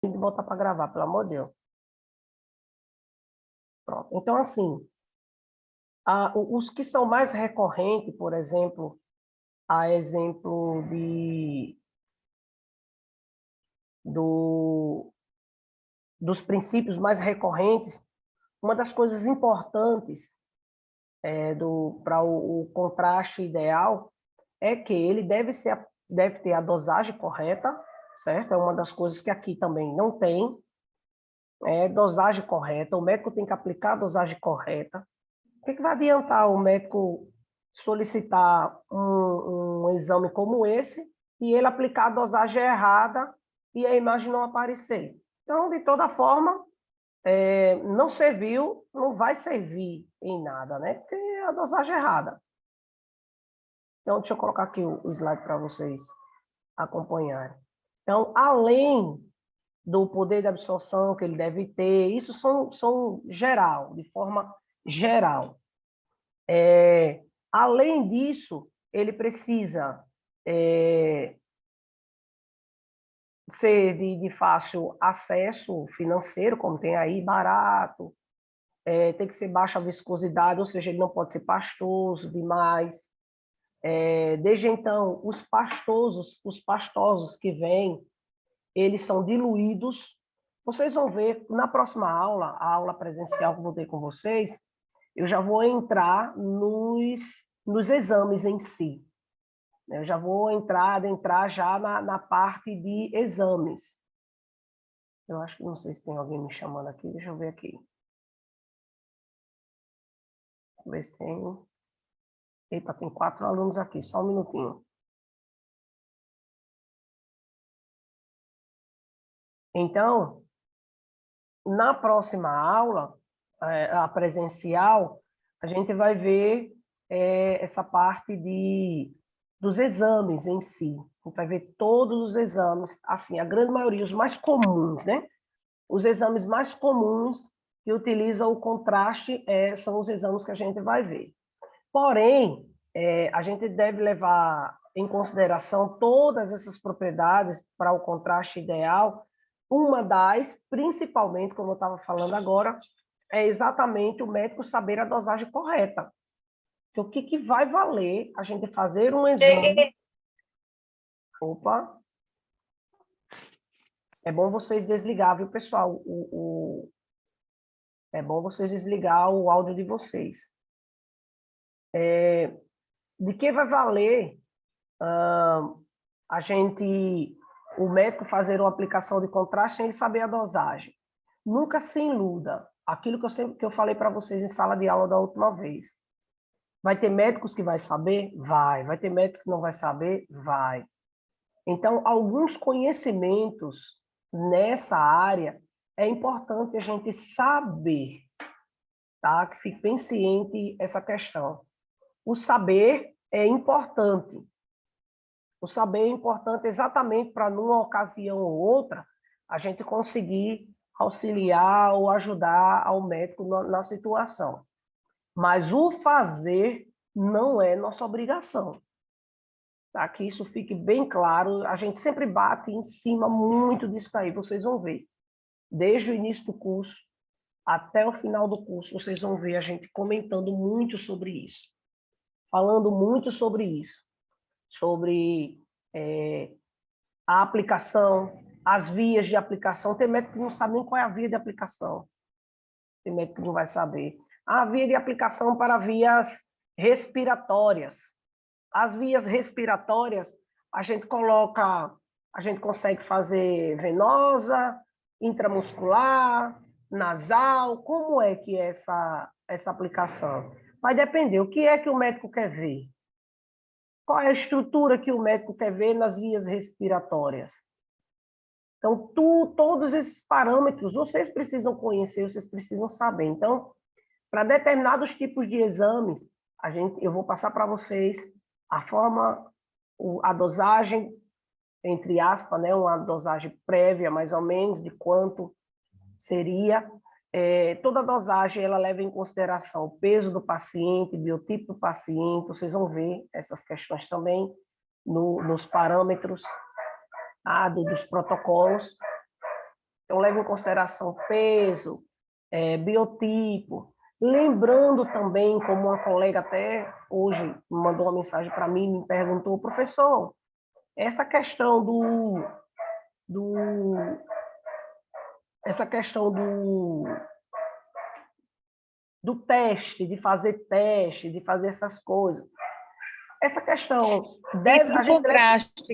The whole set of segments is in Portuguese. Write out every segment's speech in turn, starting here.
Tem que botar para gravar, pelo amor de Deus. Pronto. Então, assim, os que são mais recorrentes, por exemplo, a exemplo dos princípios mais recorrentes, uma das coisas importantes para o contraste ideal é que ele deve ter a dosagem correta, certo? É uma das coisas que aqui também não tem, dosagem correta. O médico tem que aplicar a dosagem correta. O que vai adiantar o médico solicitar um exame como esse e ele aplicar a dosagem errada e a imagem não aparecer? Então, de toda forma, não serviu, não vai servir em nada, né? Porque é a dosagem errada. Então, deixa eu colocar aqui o slide para vocês acompanharem. Então, além do poder de absorção que ele deve ter, isso são geral, de forma geral. Além disso, ele precisa ser de fácil acesso financeiro, como tem aí, barato, tem que ser baixa viscosidade, ou seja, ele não pode ser pastoso demais. Desde então, os pastosos que vêm, eles são diluídos. Vocês vão ver na próxima aula, a aula presencial que eu vou ter com vocês, eu já vou entrar nos exames em si. Eu já vou entrar já na parte de exames. Eu acho que não sei se tem alguém me chamando aqui, deixa eu ver aqui. Vou ver se tem. Eita, tem 4 alunos aqui, só um minutinho. Então, na próxima aula, a presencial, a gente vai ver essa parte dos exames em si. A gente vai ver todos os exames, assim, a grande maioria, os mais comuns, né? Os exames mais comuns que utilizam o contraste são os exames que a gente vai ver. Porém, a gente deve levar em consideração todas essas propriedades para o contraste ideal. Uma das, principalmente, como eu estava falando agora, é exatamente o médico saber a dosagem correta. Então, o que vai valer a gente fazer um exame? Opa! É bom vocês desligar, viu, pessoal? É bom vocês desligar o áudio de vocês. De que vai valer o médico fazer uma aplicação de contraste sem ele saber a dosagem? Nunca se iluda. Aquilo que eu falei para vocês em sala de aula da última vez. Vai ter médicos que vai saber? Vai. Vai ter médicos que não vai saber? Vai. Então, alguns conhecimentos nessa área é importante a gente saber, tá? Que fique bem ciente essa questão. O saber é importante. O saber é importante exatamente para, numa ocasião ou outra, a gente conseguir auxiliar ou ajudar ao médico na situação. Mas o fazer não é nossa obrigação. Tá? Que isso fique bem claro. A gente sempre bate em cima muito disso aí, vocês vão ver. Desde o início do curso até o final do curso, vocês vão ver a gente comentando muito sobre isso. Falando muito sobre isso. Sobre a aplicação, as vias de aplicação. Tem médico que não sabe nem qual é a via de aplicação. Tem médico que não vai saber. A via de aplicação para vias respiratórias. As vias respiratórias, a gente consegue fazer venosa, intramuscular, nasal. Como é que é essa aplicação? Vai depender. O que é que o médico quer ver? Qual é a estrutura que o médico quer ver nas vias respiratórias? Então, todos esses parâmetros, vocês precisam conhecer, vocês precisam saber. Então, para determinados tipos de exames, eu vou passar para vocês a forma, a dosagem, entre aspas, né, uma dosagem prévia, mais ou menos, de quanto seria. Toda dosagem ela leva em consideração o peso do paciente, biotipo do paciente, vocês vão ver essas questões também nos parâmetros dos protocolos. Então, leva em consideração peso, biotipo. Lembrando também, como uma colega até hoje mandou uma mensagem para mim, me perguntou, professor, essa questão do essa questão do teste, de fazer essas coisas. Essa questão deve Em contraste,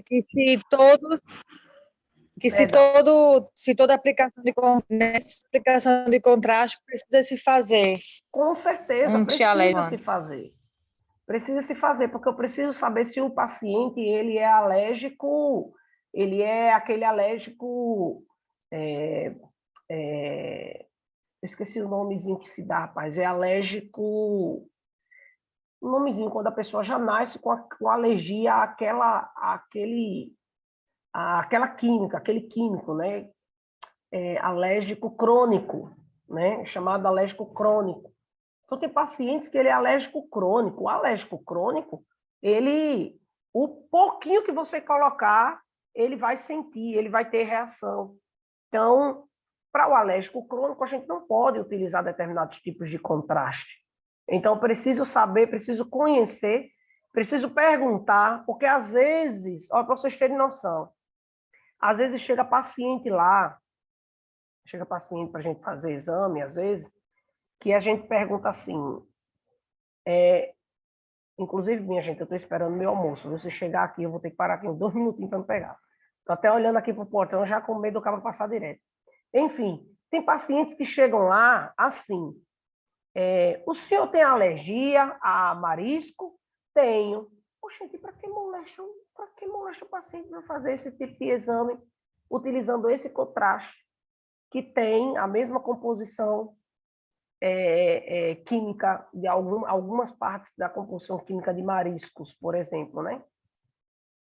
se toda aplicação de contraste precisa se fazer. Com certeza, um precisa se fazer. Precisa se fazer, porque eu preciso saber se o paciente ele é alérgico, ele é aquele alérgico, eu esqueci o nomezinho que se dá, rapaz, é alérgico, um nomezinho, quando a pessoa já nasce com alergia àquela química, aquele químico, né? Alérgico crônico, né? Chamado alérgico crônico. Então, tem pacientes que ele é alérgico crônico. O alérgico crônico, o pouquinho que você colocar, ele vai sentir, ele vai ter reação. Então, para o alérgico crônico, a gente não pode utilizar determinados tipos de contraste. Então, preciso saber, preciso conhecer, preciso perguntar, porque às vezes, para vocês terem noção, às vezes chega paciente para a gente fazer exame, às vezes, que a gente pergunta assim, inclusive, minha gente, eu estou esperando meu almoço. Se chegar aqui, eu vou ter que parar aqui uns 2 minutinhos para me pegar. Estou até olhando aqui para o portão, já com medo do cara passar direto. Enfim, tem pacientes que chegam lá assim. O senhor tem alergia a marisco? Tenho. Poxa, para que molesta o paciente para fazer esse tipo de exame utilizando esse contraste que tem a mesma composição química de algumas partes da composição química de mariscos, por exemplo, né?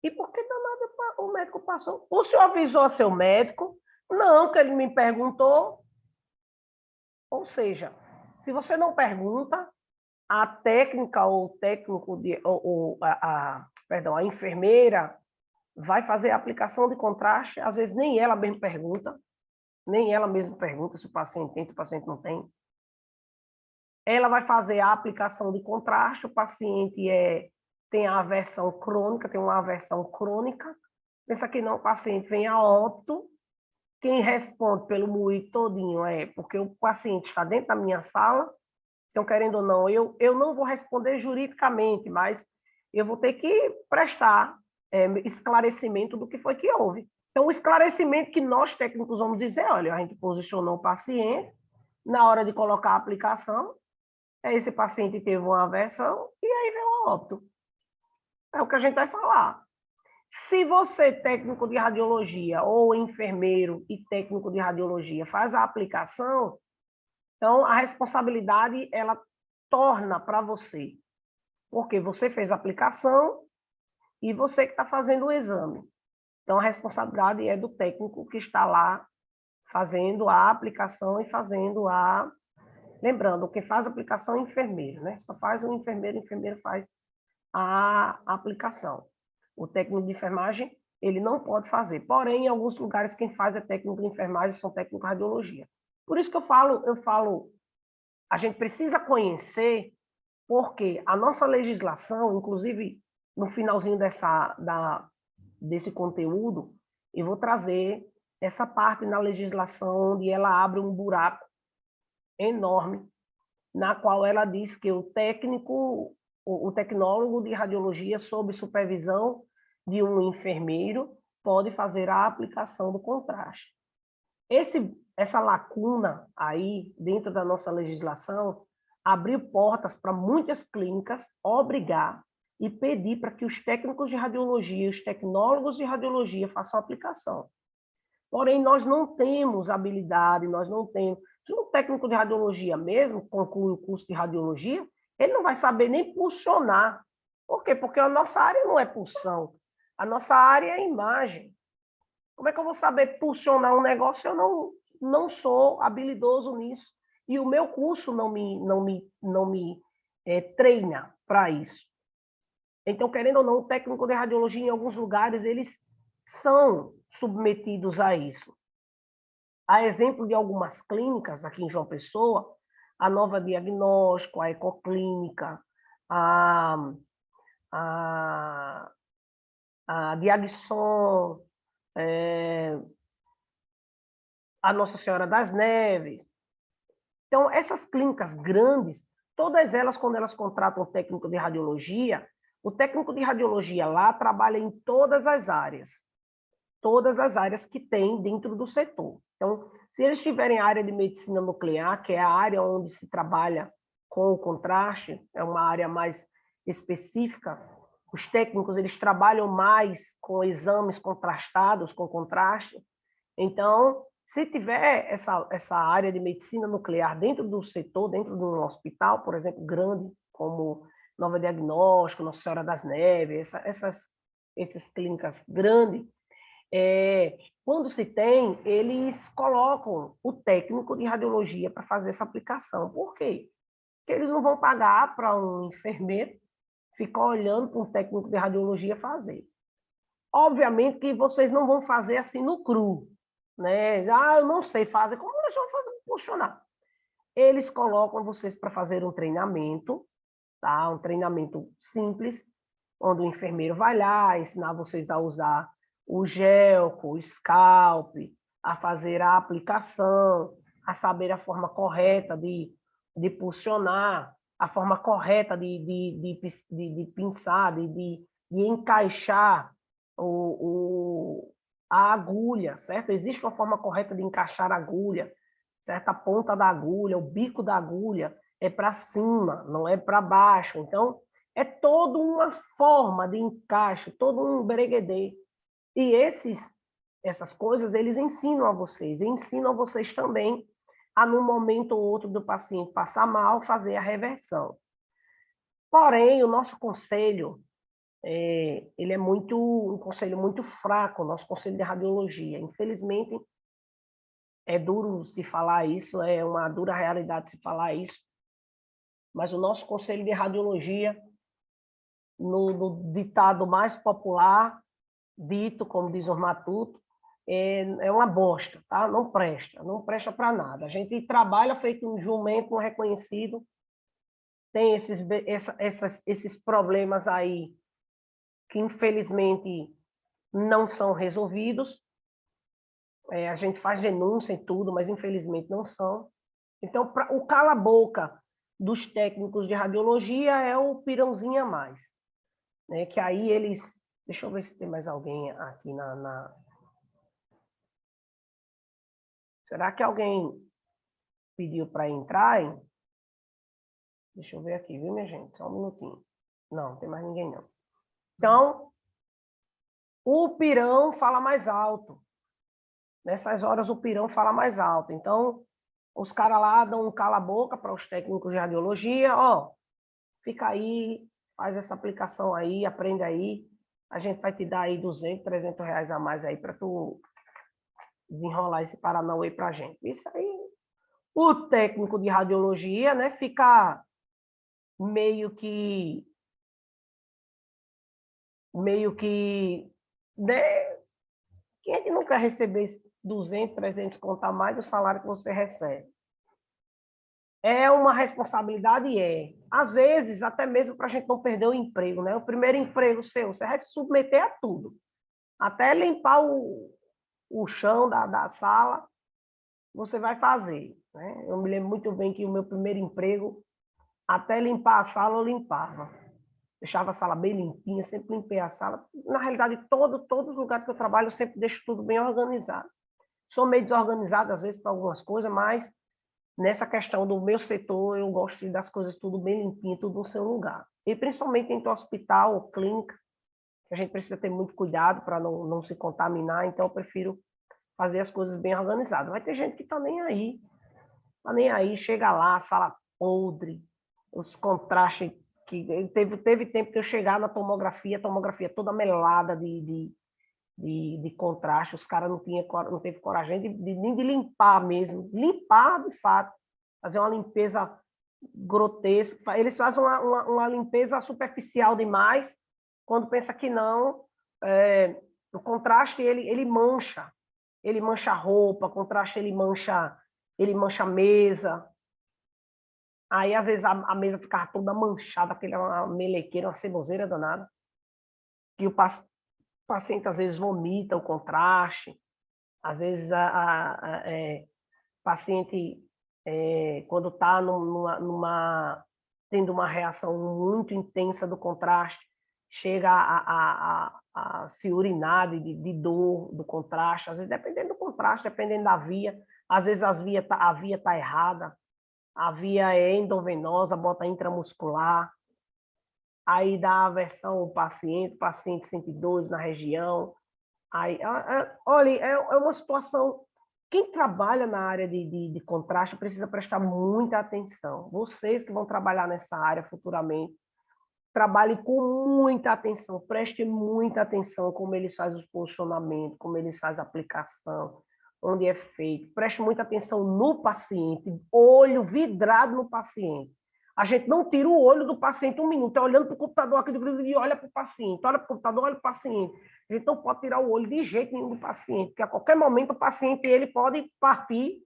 E por que danado o médico passou? O senhor avisou a seu médico? Não, que ele me perguntou. Ou seja, se você não pergunta, a técnica ou o técnico, perdão, a enfermeira vai fazer a aplicação de contraste, às vezes nem ela mesma pergunta se o paciente tem, se o paciente não tem. Ela vai fazer a aplicação de contraste, o paciente tem a aversão crônica, tem uma aversão crônica, pensa que não, o paciente vem a óbito, quem responde pelo moído todinho porque o paciente está dentro da minha sala, então, querendo ou não, eu não vou responder juridicamente, mas eu vou ter que prestar esclarecimento do que foi que houve. Então, o esclarecimento que nós técnicos vamos dizer, olha, a gente posicionou o paciente, na hora de colocar a aplicação, esse paciente teve uma aversão e aí veio a óbito. É o que a gente vai falar. Se você, técnico de radiologia, ou enfermeiro e técnico de radiologia, faz a aplicação, então a responsabilidade ela torna para você. Porque você fez a aplicação e você que está fazendo o exame. Então a responsabilidade é do técnico que está lá fazendo a aplicação e fazendo a... Lembrando, quem faz a aplicação é o enfermeiro, né? Só faz o enfermeiro faz a aplicação. O técnico de enfermagem, ele não pode fazer. Porém, em alguns lugares, quem faz é técnico de enfermagem, são técnicos de radiologia. Por isso que eu falo, a gente precisa conhecer, porque a nossa legislação, inclusive, no finalzinho desse conteúdo, eu vou trazer essa parte na legislação onde ela abre um buraco enorme, na qual ela diz que o tecnólogo de radiologia, sob supervisão de um enfermeiro, pode fazer a aplicação do contraste. Essa lacuna aí, dentro da nossa legislação, abriu portas para muitas clínicas obrigar e pedir para que os técnicos de radiologia, os tecnólogos de radiologia façam a aplicação. Porém, nós não temos habilidade, nós não temos... Se um técnico de radiologia mesmo conclui o curso de radiologia, ele não vai saber nem pulsionar. Por quê? Porque a nossa área não é pulsão. A nossa área é imagem. Como é que eu vou saber pulsionar um negócio se eu não sou habilidoso nisso? E o meu curso não me treina para isso. Então, querendo ou não, o técnico de radiologia, em alguns lugares, eles são submetidos a isso. A exemplo de algumas clínicas aqui em João Pessoa, a Nova Diagnóstico, a Ecoclínica, a Diagson, a Nossa Senhora das Neves. Então, essas clínicas grandes, todas elas, quando elas contratam um técnico de radiologia, o técnico de radiologia lá trabalha em todas as áreas que tem dentro do setor. Então, se eles tiverem a área de medicina nuclear, que é a área onde se trabalha com o contraste, é uma área mais específica, os técnicos eles trabalham mais com exames contrastados com contraste. Então, se tiver essa área de medicina nuclear dentro do setor, dentro de um hospital, por exemplo, grande, como Nova Diagnóstico, Nossa Senhora das Neves, essas clínicas grandes, quando se tem, eles colocam o técnico de radiologia para fazer essa aplicação. Por quê? Porque eles não vão pagar para um enfermeiro ficar olhando para um técnico de radiologia fazer. Obviamente que vocês não vão fazer assim no cru, né? Eu não sei fazer, como nós vamos fazer funcionar? Eles colocam vocês para fazer um treinamento, tá? Um treinamento simples, onde o enfermeiro vai lá ensinar vocês a usar o gelco, o scalp, a fazer a aplicação, a saber a forma correta de pulsionar, a forma correta de pinçar, de encaixar a agulha, certo? Existe uma forma correta de encaixar a agulha, certo? A ponta da agulha, o bico da agulha é para cima, não é para baixo. Então, é toda uma forma de encaixe, todo um breguedê. E essas coisas, eles ensinam a vocês também a, num momento ou outro do paciente passar mal, fazer a reversão. Porém, o nosso conselho, ele é um conselho muito fraco, o nosso conselho de radiologia. Infelizmente, é duro se falar isso, é uma dura realidade se falar isso, mas o nosso conselho de radiologia, no ditado mais popular, dito, como diz o Matuto, é uma bosta, tá? Não presta para nada. A gente trabalha feito um jumento não reconhecido, tem esses problemas aí que, infelizmente, não são resolvidos. A gente faz denúncia e tudo, mas, infelizmente, não são. Então, o cala-boca dos técnicos de radiologia é o pirãozinho a mais, né? Que aí eles... Deixa eu ver se tem mais alguém aqui na... Será que alguém pediu para entrar, hein? Deixa eu ver aqui, viu, minha gente? Só um minutinho. Não, não tem mais ninguém, não. Então, o pirão fala mais alto. Nessas horas, o pirão fala mais alto. Então, os caras lá dão um cala-boca para os técnicos de radiologia. Fica aí, faz essa aplicação aí, aprende aí. A gente vai te dar aí 200, 300 reais a mais aí para tu desenrolar esse Paranauê para a gente. Isso aí, o técnico de radiologia, né, fica meio que, né, quem é que não quer receber 200, 300 conto a mais do salário que você recebe? É uma responsabilidade, Às vezes, até mesmo para a gente não perder o emprego, né? O primeiro emprego seu, você vai se submeter a tudo. Até limpar o chão da sala, você vai fazer, né? Eu me lembro muito bem que o meu primeiro emprego, até limpar a sala, eu limpava. Deixava a sala bem limpinha, sempre limpei a sala. Na realidade, todos os lugares que eu trabalho, eu sempre deixo tudo bem organizado. Sou meio desorganizado, às vezes, para algumas coisas, mas nessa questão do meu setor, eu gosto de dar as coisas tudo bem limpinho, tudo no seu lugar. E principalmente dentro do hospital ou clínica, que a gente precisa ter muito cuidado para não se contaminar, então eu prefiro fazer as coisas bem organizadas. Vai ter gente que está nem aí, chega lá, a sala podre, os contrastes, que teve tempo que eu chegar na tomografia, a tomografia toda melada de contraste, os caras não teve coragem nem de limpar mesmo, limpar de fato, fazer uma limpeza grotesca. Eles fazem uma limpeza superficial demais, quando pensa que não, o contraste ele mancha, ele mancha roupa, contraste ele mancha a mesa. Aí, às vezes, a mesa ficava toda manchada, aquela melequeira, uma ceboseira danada. E o paciente, às vezes, vomita o contraste. Às vezes, paciente, quando está tendo uma reação muito intensa do contraste, chega a se urinar de dor do contraste, às vezes dependendo do contraste, dependendo da via, às vezes a via está errada, a via é endovenosa, bota intramuscular, aí dá aversão ao paciente, o paciente sente dores na região. Aí, olha, é uma situação. Quem trabalha na área de contraste precisa prestar muita atenção. Vocês que vão trabalhar nessa área futuramente, trabalhem com muita atenção, prestem muita atenção como eles fazem os posicionamentos, como eles fazem a aplicação, onde é feito. Preste muita atenção no paciente, olho vidrado no paciente. A gente não tira o olho do paciente um minuto, é olhando para o computador aqui e olha para o paciente, olha para o computador, olha para o paciente. A gente não pode tirar o olho de jeito nenhum do paciente, porque a qualquer momento o paciente ele pode partir,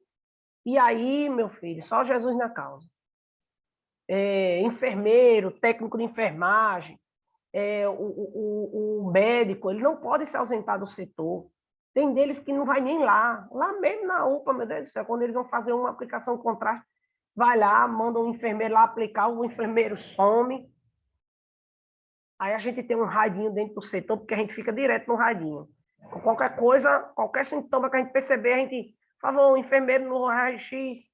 e aí, meu filho, só Jesus na causa. Enfermeiro, técnico de enfermagem, o médico, ele não pode se ausentar do setor. Tem deles que não vai nem lá mesmo na UPA, meu Deus do céu, quando eles vão fazer uma aplicação de contraste, vai lá, manda um enfermeiro lá aplicar, o enfermeiro some. Aí a gente tem um radinho dentro do setor, porque a gente fica direto no radinho. Qualquer coisa, qualquer sintoma que a gente perceber, a gente, por favor, o enfermeiro no raio-x,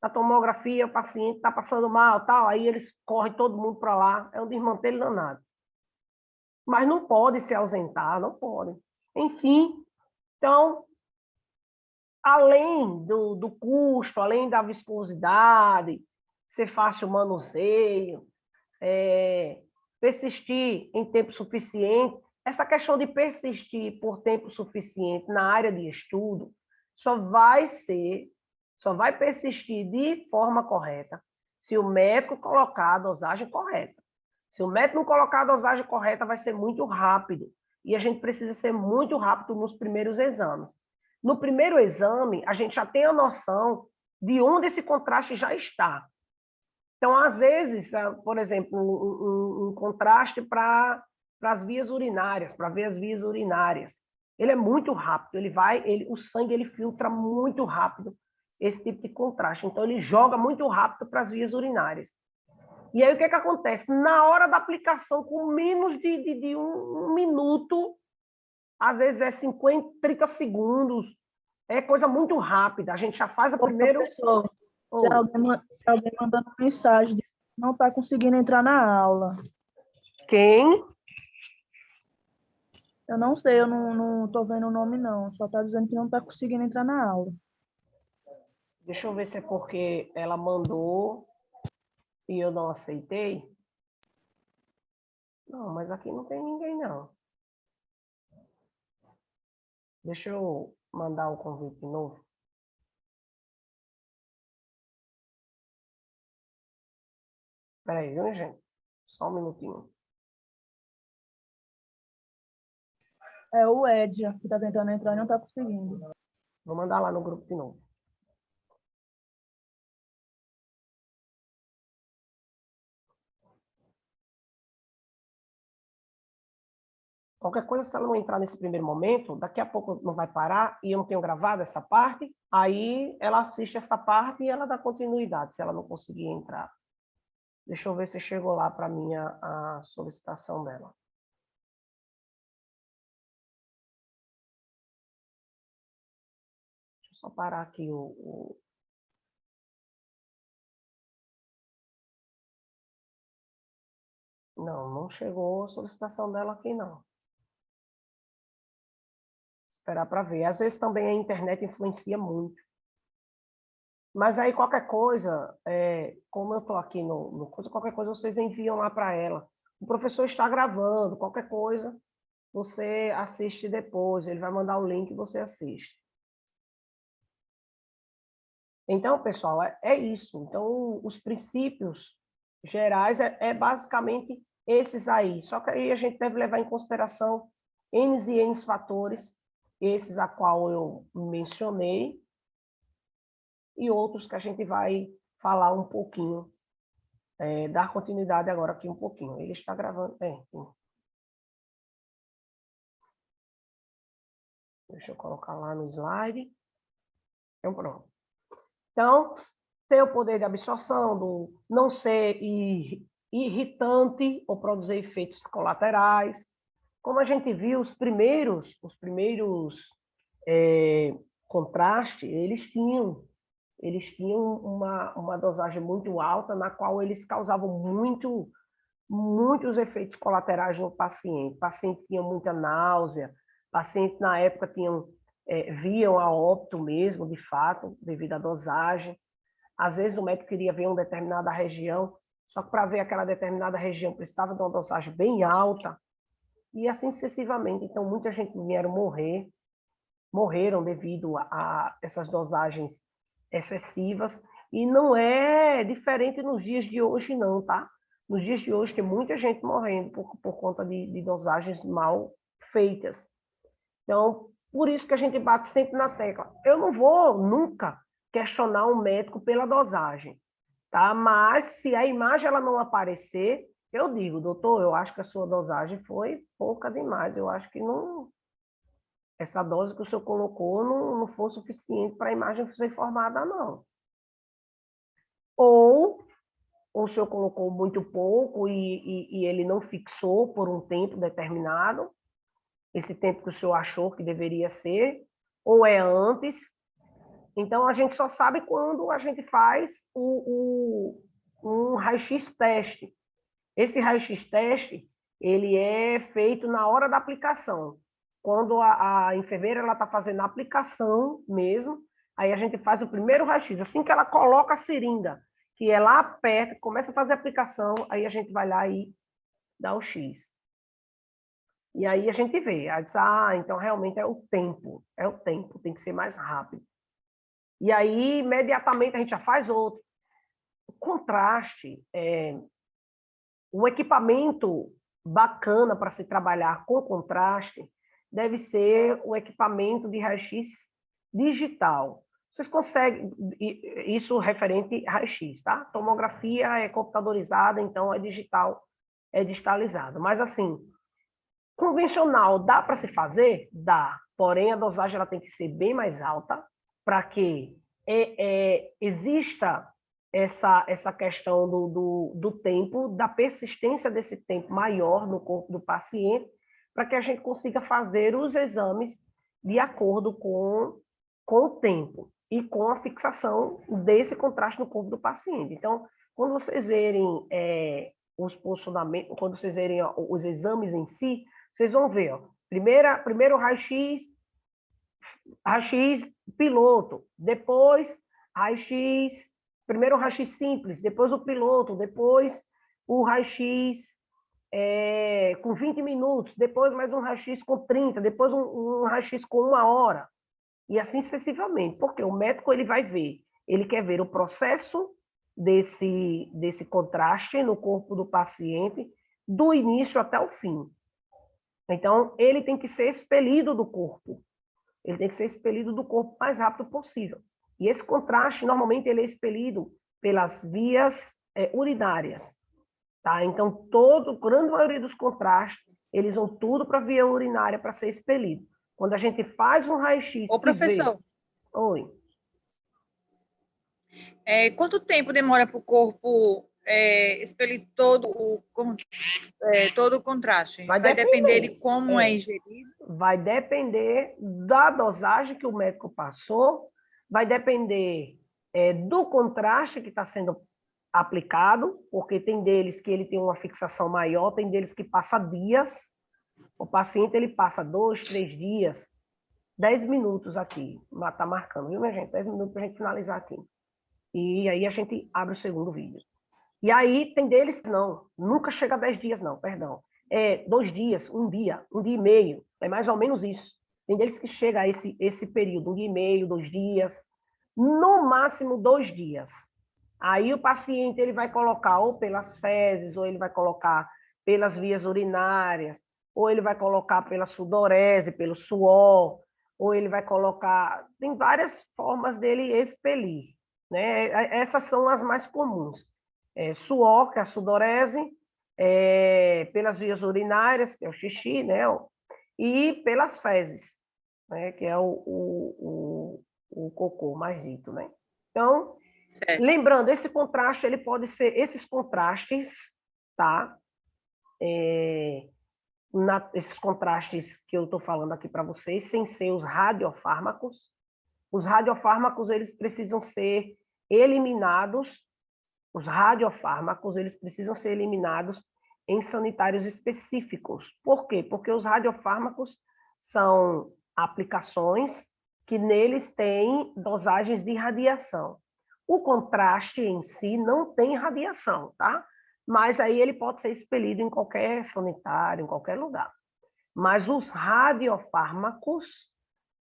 na tomografia, o paciente está passando mal, tal, aí eles correm todo mundo para lá, é um desmantelo danado. Mas não pode se ausentar, não pode. Enfim, então, além do custo, além da viscosidade, ser fácil o manuseio, persistir em tempo suficiente, essa questão de persistir por tempo suficiente na área de estudo só vai persistir de forma correta se o médico colocar a dosagem correta. Se o médico não colocar a dosagem correta, vai ser muito rápido. E a gente precisa ser muito rápido nos primeiros exames. No primeiro exame, a gente já tem a noção de onde esse contraste já está. Então, às vezes, por exemplo, um contraste para as vias urinárias, para ver as vias urinárias. Ele é muito rápido, o sangue ele filtra muito rápido esse tipo de contraste. Então, ele joga muito rápido para as vias urinárias. E aí, o que acontece? Na hora da aplicação, com menos de um minuto, às vezes é 50, 30 segundos, é coisa muito rápida. A gente já faz a primeira... Professor, tem alguém mandando mensagem, que não está conseguindo entrar na aula. Quem? Eu não sei, eu não estou vendo o nome, não. Só está dizendo que não está conseguindo entrar na aula. Deixa eu ver se é porque ela mandou e eu não aceitei. Não, mas aqui não tem ninguém, não. Deixa eu mandar o convite de novo. Espera aí, viu, gente? Só um minutinho. É o Edia, que está tentando entrar e não está conseguindo. Vou mandar lá no grupo de novo. Qualquer coisa, se ela não entrar nesse primeiro momento, daqui a pouco não vai parar e eu não tenho gravado essa parte, aí ela assiste essa parte e ela dá continuidade, se ela não conseguir entrar. Deixa eu ver se chegou lá para mim a solicitação dela. Deixa eu só parar aqui Não, não chegou a solicitação dela aqui, não. Esperar para ver. Às vezes também a internet influencia muito. Mas aí qualquer coisa, como eu estou aqui no curso, qualquer coisa vocês enviam lá para ela. O professor está gravando, qualquer coisa você assiste depois, ele vai mandar o link e você assiste. Então, pessoal, é isso. Então, os princípios gerais é basicamente esses aí. Só que aí a gente deve levar em consideração N e N fatores esses a qual eu mencionei, e outros que a gente vai falar um pouquinho, dar continuidade agora aqui um pouquinho. Ele está gravando. Deixa eu colocar lá no slide. Então, pronto. Então, ter o poder de absorção, do não ser irritante ou produzir efeitos colaterais. Como a gente viu, os primeiros contrastes, eles tinham uma dosagem muito alta, na qual eles causavam muitos efeitos colaterais no paciente. O paciente tinha muita náusea, paciente na época viam a óbito mesmo, de fato, devido à dosagem. Às vezes o médico queria ver uma determinada região, só que para ver aquela determinada região precisava de uma dosagem bem alta, e assim sucessivamente. Então, muita gente morreram devido a essas dosagens excessivas, e não é diferente nos dias de hoje não, tá? Nos dias de hoje tem muita gente morrendo por conta de dosagens mal feitas. Então, por isso que a gente bate sempre na tecla. Eu não vou nunca questionar um médico pela dosagem, tá? Mas se a imagem ela não aparecer, eu digo, doutor, eu acho que a sua dosagem foi pouca demais. Eu acho que não, essa dose que o senhor colocou não foi suficiente para a imagem ser formada, não. Ou o senhor colocou muito pouco e ele não fixou por um tempo determinado, esse tempo que o senhor achou que deveria ser, ou é antes. Então, a gente só sabe quando a gente faz um raio-x teste. Esse raio-x teste, ele é feito na hora da aplicação. Quando a enfermeira está fazendo a aplicação mesmo, aí a gente faz o primeiro raio-x. Assim que ela coloca a seringa, que ela aperta, começa a fazer a aplicação, aí a gente vai lá e dá o X. E aí a gente vê, aí diz, então realmente é o tempo, tem que ser mais rápido. E aí, imediatamente, a gente já faz outro. O contraste, o equipamento bacana para se trabalhar com contraste deve ser o equipamento de raio-x digital. Vocês conseguem, isso referente a raio-x, tá? Tomografia é computadorizada, então é digital, é digitalizado. Mas, assim, convencional, dá para se fazer? Dá. Porém, a dosagem ela tem que ser bem mais alta para que exista essa questão do tempo, da persistência desse tempo maior no corpo do paciente, para que a gente consiga fazer os exames de acordo com o tempo e com a fixação desse contraste no corpo do paciente. Então, quando vocês verem os posicionamentos, quando vocês verem os exames em si, vocês vão ver, primeiro raio-x piloto, depois raio-x, primeiro o raio-x simples, depois o piloto, depois o raio-x com 20 minutos, depois mais um raio-x com 30, depois um raio-x com 1 hora, e assim sucessivamente, porque o médico ele vai ver, ele quer ver o processo desse contraste no corpo do paciente, do início até o fim. Então, ele tem que ser expelido do corpo. Ele tem que ser expelido do corpo o mais rápido possível. E esse contraste, normalmente, ele é expelido pelas vias urinárias. Tá? Então, a grande maioria dos contrastes, eles vão tudo para a via urinária para ser expelido. Quando a gente faz um raio-x... Ô, professor. Oi. Quanto tempo demora para o corpo expelir todo o contraste? Vai depender de como é ingerido? Vai depender da dosagem que o médico passou, vai depender do contraste que está sendo aplicado, porque tem deles que ele tem uma fixação maior, tem deles que passa dias. O paciente ele passa 2, 3 dias, 10 minutos aqui, está marcando, viu, minha gente? 10 minutos para a gente finalizar aqui. E aí a gente abre o segundo vídeo. E aí tem deles que não, nunca chega a 10 dias não, perdão. 2 dias, um dia e meio, é mais ou menos isso. Tem deles que chega a esse período, 1 dia e meio, 2 dias, no máximo 2 dias. Aí o paciente ele vai colocar ou pelas fezes, ou ele vai colocar pelas vias urinárias, ou ele vai colocar pela sudorese, pelo suor, ou ele vai colocar... Tem várias formas dele expelir, né? Essas são as mais comuns. Suor, que é a sudorese, pelas vias urinárias, que é o xixi, né? E pelas fezes, né? Que é o cocô, mais dito, né? Então, Certo. lembrando, esse contraste, ele pode ser... Esses contrastes, tá? Esses contrastes que eu estou falando aqui para vocês, sem ser os radiofármacos. Os radiofármacos, eles precisam ser eliminados, os radiofármacos, eles precisam ser eliminados em sanitários específicos. Por quê? Porque os radiofármacos são aplicações que neles têm dosagens de radiação. O contraste em si não tem radiação, tá? Mas aí ele pode ser expelido em qualquer sanitário, em qualquer lugar. Mas os radiofármacos,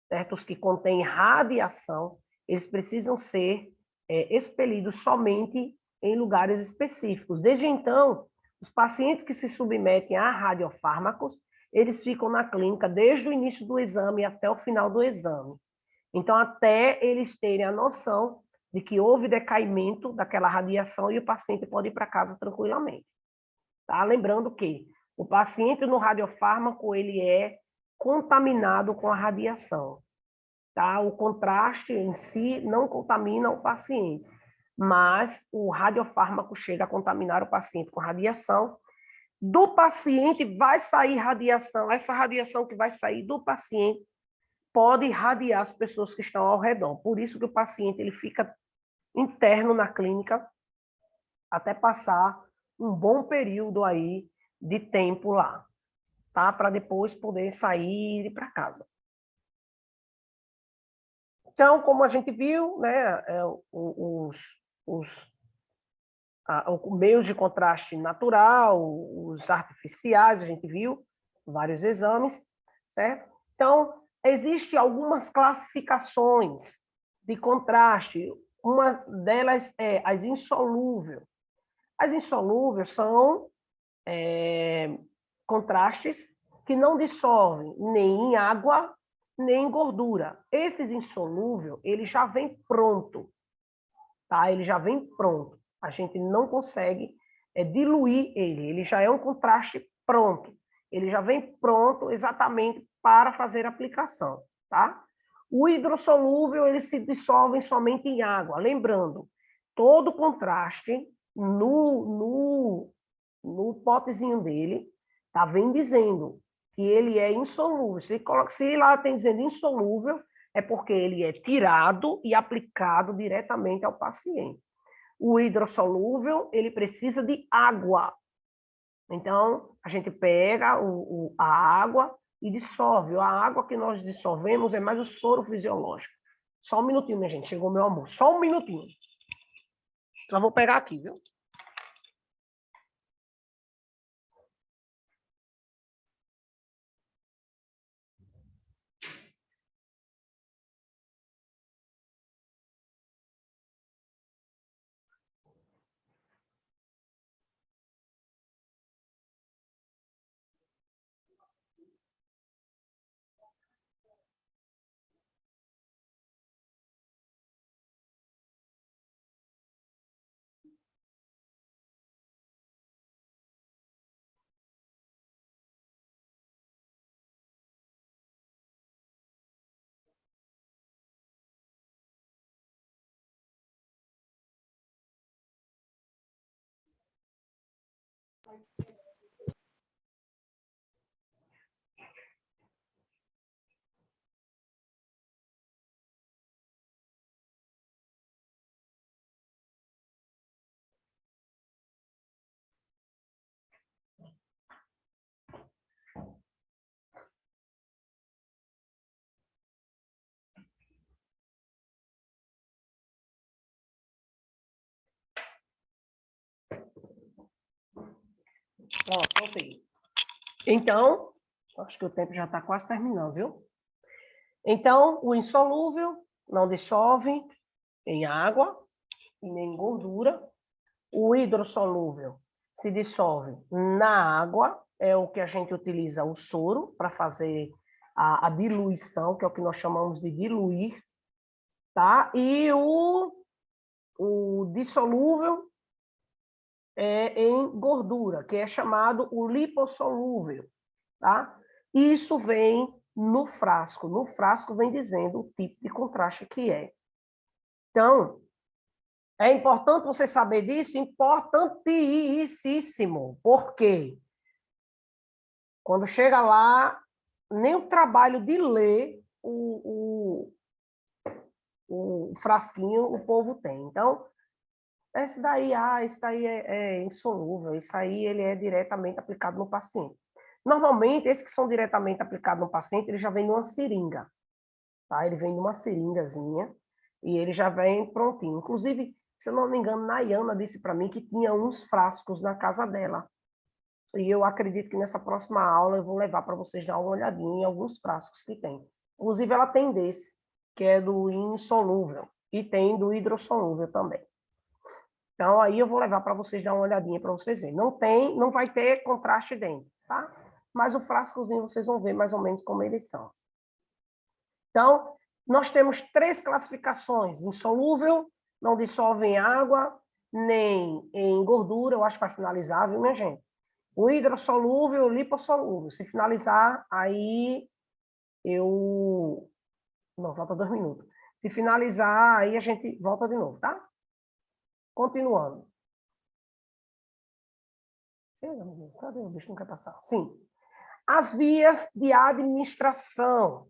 certo? Os que contêm radiação, eles precisam ser expelidos somente em lugares específicos. Desde então, os pacientes que se submetem a radiofármacos, eles ficam na clínica desde o início do exame até o final do exame. Então, até eles terem a noção de que houve decaimento daquela radiação e o paciente pode ir para casa tranquilamente. Tá? Lembrando que o paciente no radiofármaco, ele é contaminado com a radiação. Tá? O contraste em si não contamina o paciente, mas o radiofármaco chega a contaminar o paciente com radiação. Do paciente vai sair radiação, essa radiação que vai sair do paciente pode irradiar as pessoas que estão ao redor. Por isso que o paciente ele fica interno na clínica até passar um bom período aí de tempo lá, tá? Para depois poder sair e ir para casa. Então, como a gente viu, né, os meios de contraste natural, os artificiais, a gente viu vários exames, certo? Então, existem algumas classificações de contraste. Uma delas é as insolúveis. As insolúveis são contrastes que não dissolvem nem em água, nem em gordura. Esses insolúveis, ele já vem pronto, tá? Ele já vem pronto. A gente não consegue diluir ele. Ele já é um contraste pronto. Ele já vem pronto exatamente para fazer a aplicação, tá? O hidrossolúvel, ele se dissolve somente em água. Lembrando, todo contraste no potezinho dele, tá? Vem dizendo que ele é insolúvel. Se lá tem dizendo insolúvel, é porque ele é tirado e aplicado diretamente ao paciente. O hidrossolúvel, ele precisa de água. Então, a gente pega a água e dissolve. A água que nós dissolvemos é mais o soro fisiológico. Só um minutinho, minha gente. Chegou o meu almoço. Só um minutinho. Só vou pegar aqui, viu? Ó, voltei. Então, acho que o tempo já está quase terminando, viu? Então, o insolúvel não dissolve em água e nem em gordura. O hidrossolúvel se dissolve na água, é o que a gente utiliza o soro para fazer a diluição, que é o que nós chamamos de diluir, tá? E o dissolúvel é em gordura, que é chamado o lipossolúvel, tá? Isso vem no frasco. No frasco vem dizendo o tipo de contraste que é. Então, é importante você saber disso? Importantíssimo. Por quê? Quando chega lá, nem o trabalho de ler o frasquinho o povo tem. Então, esse daí é insolúvel, isso aí ele é diretamente aplicado no paciente. Normalmente, esses que são diretamente aplicados no paciente, ele já vem numa seringa, tá? Ele vem numa seringazinha e ele já vem prontinho. Inclusive, se eu não me engano, Nayana disse para mim que tinha uns frascos na casa dela. E eu acredito que nessa próxima aula eu vou levar para vocês dar uma olhadinha em alguns frascos que tem. Inclusive, ela tem desse, que é do insolúvel, e tem do hidrossolúvel também. Então, aí eu vou levar para vocês dar uma olhadinha para vocês verem. Não vai ter contraste dentro, tá? Mas o frascozinho vocês vão ver mais ou menos como eles são. Então, nós temos 3 classificações: insolúvel, não dissolve em água, nem em gordura, eu acho que vai finalizar, viu, minha gente? O hidrossolúvel, o lipossolúvel. Se finalizar, aí eu... Não, falta 2 minutos. Se finalizar, aí a gente volta de novo, tá? Continuando. Cadê o bicho? Não quer passar. Sim. As vias de administração.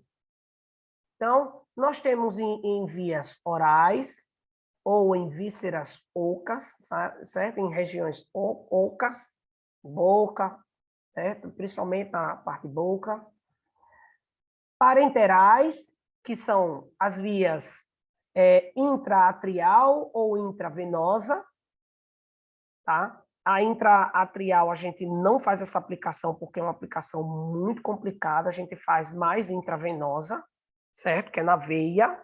Então, nós temos em vias orais ou em vísceras ocas, certo? Em regiões ocas, boca, certo? Principalmente na parte boca. Parenterais, que são as vias intraatrial ou intravenosa, tá? A intraatrial a gente não faz essa aplicação porque é uma aplicação muito complicada, a gente faz mais intravenosa, certo? Que é na veia.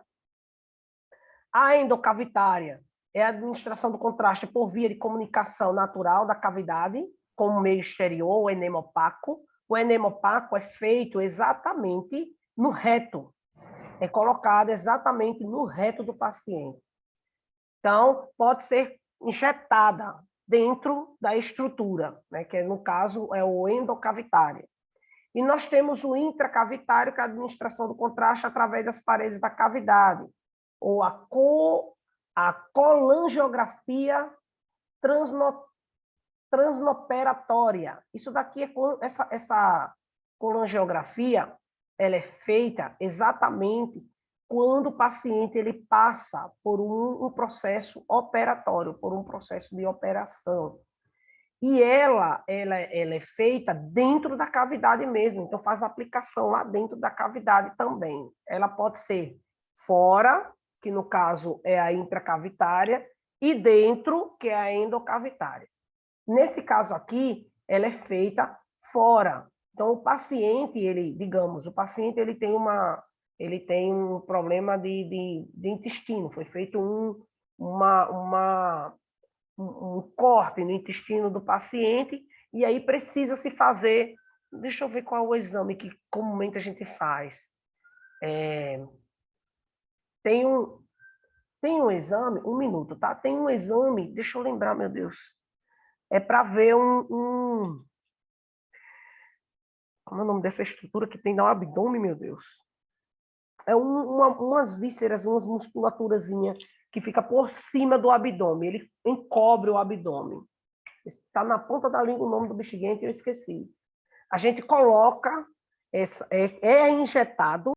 A endocavitária é a administração do contraste por via de comunicação natural da cavidade, como meio exterior, o enema opaco. O enema opaco é feito exatamente no reto, é colocado exatamente no reto do paciente. Então, pode ser injetada dentro da estrutura, né, que no caso é o endocavitário. E nós temos o intracavitário, que é a administração do contraste através das paredes da cavidade, ou a colangiografia transnoperatória. Isso daqui essa colangiografia, ela é feita exatamente quando o paciente ele passa por um processo operatório, por um processo de operação. E ela é feita dentro da cavidade mesmo, então faz a aplicação lá dentro da cavidade também. Ela pode ser fora, que no caso é a intracavitária, e dentro, que é a endocavitária. Nesse caso aqui, ela é feita fora. Então, o paciente, o paciente ele tem um problema de intestino, foi feito um corte no intestino do paciente, e aí precisa se fazer... Deixa eu ver qual é o exame que comumente a gente faz. Tem um exame, 1 minuto, tá? Tem um exame, deixa eu lembrar, meu Deus. É para ver como é o nome dessa estrutura que tem no abdômen, meu Deus? É umas vísceras, umas musculaturazinhas que fica por cima do abdômen. Ele encobre o abdômen. Está na ponta da língua o nome do bexiguente, eu esqueci. A gente coloca, é injetado